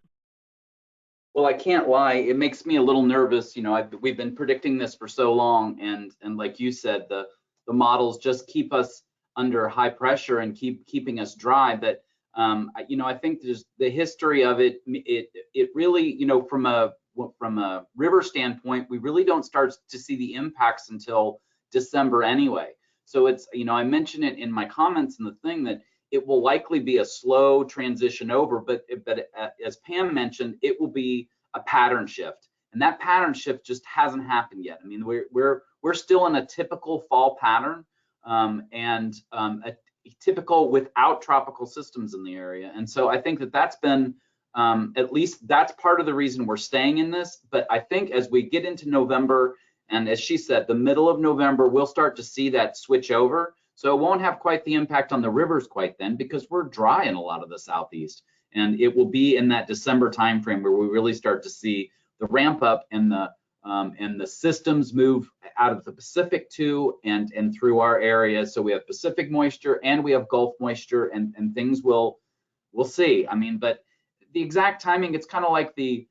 Well, I can't lie. It makes me a little nervous. We've been predicting this for so long, and like you said, the models just keep us under high pressure and keeping us dry. But I think there's the history of it. It really, from a river standpoint, we really don't start to see the impacts until December anyway. So it's, I mentioned it in my comments in the thing that it will likely be a slow transition over, but as Pam mentioned, it will be a pattern shift, and that pattern shift just hasn't happened yet. I mean, we're still in a typical fall pattern, and a typical without tropical systems in the area. And so I think that's been, at least that's part of the reason we're staying in this. But I think as we get into November, and as she said, the middle of November, we'll start to see that switch over. So it won't have quite the impact on the rivers quite then, because we're dry in a lot of the Southeast. And it will be in that December timeframe where we really start to see the ramp up and the systems move out of the Pacific to and through our area. So we have Pacific moisture and we have Gulf moisture, and things we'll see. I mean, but the exact timing, it's kind of like the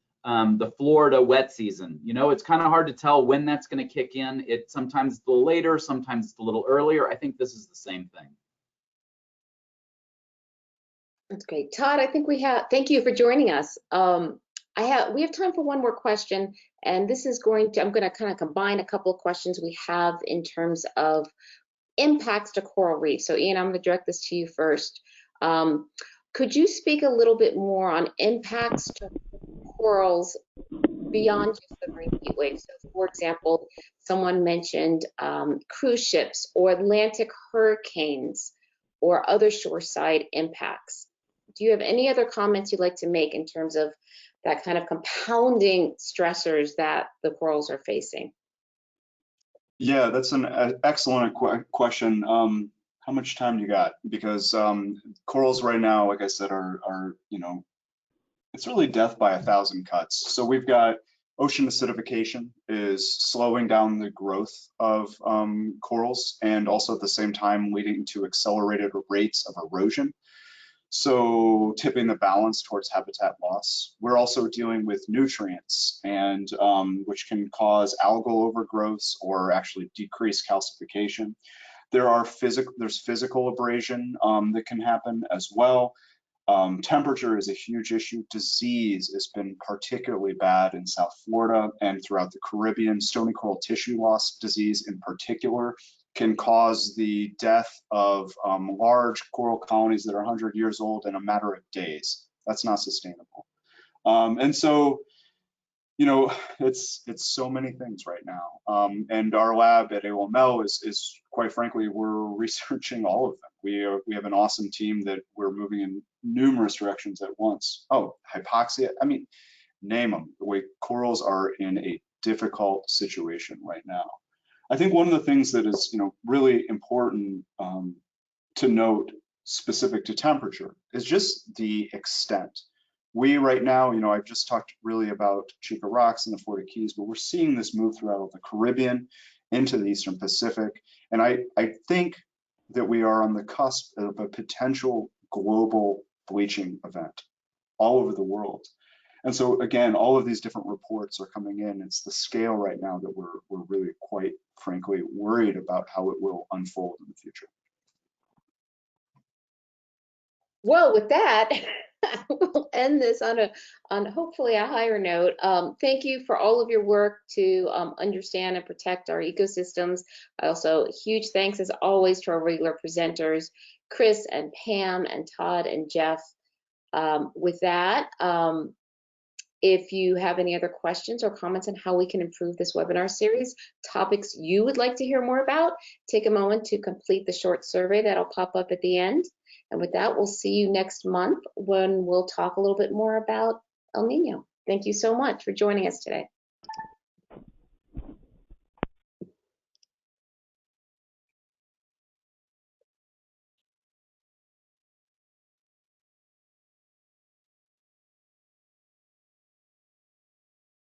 Florida wet season. It's kind of hard to tell when that's going to kick in. Sometimes it's a little later, sometimes it's a little earlier. I think this is the same thing. That's great. Todd, I think thank you for joining us. We have time for one more question, and this is I'm going to kind of combine a couple of questions we have in terms of impacts to coral reefs. So Ian, I'm going to direct this to you first. Could you speak a little bit more on impacts to corals beyond just the marine heat wave? So for example, someone mentioned cruise ships or Atlantic hurricanes or other shoreside impacts. Do you have any other comments you'd like to make in terms of that kind of compounding stressors that the corals are facing? Yeah, that's an excellent question. How much time you got? Because corals right now, like I said, are it's really death by 1,000 cuts. So we've got ocean acidification is slowing down the growth of corals, and also at the same time leading to accelerated rates of erosion. So tipping the balance towards habitat loss. We're also dealing with nutrients, and which can cause algal overgrowths or actually decrease calcification. There's physical abrasion that can happen as well. Temperature is a huge issue. Disease has been particularly bad in South Florida and throughout the Caribbean. Stony coral tissue loss disease in particular can cause the death of large coral colonies that are 100 years old in a matter of days. That's not sustainable. And so, it's so many things right now. And our lab at AOML is quite frankly, we're researching all of them. We have an awesome team that we're moving in numerous directions at once. Oh, hypoxia, I mean, name them. The way corals are in a difficult situation right now. I think one of the things that is, really important to note specific to temperature is just the extent. We right now, I've just talked really about Chica Rocks and the Florida Keys, but we're seeing this move throughout the Caribbean into the Eastern Pacific. And I think that we are on the cusp of a potential global bleaching event all over the world. And so again, all of these different reports are coming in. It's the scale right now that we're really quite frankly worried about how it will unfold in the future. Well, with that, we'll end this on hopefully a higher note. Thank you for all of your work to understand and protect our ecosystems. Also, huge thanks as always to our regular presenters, Chris and Pam and Todd and Jeff. With that, if you have any other questions or comments on how we can improve this webinar series, topics you would like to hear more about, take a moment to complete the short survey that'll pop up at the end. And with that, we'll see you next month when we'll talk a little bit more about El Nino. Thank you so much for joining us today.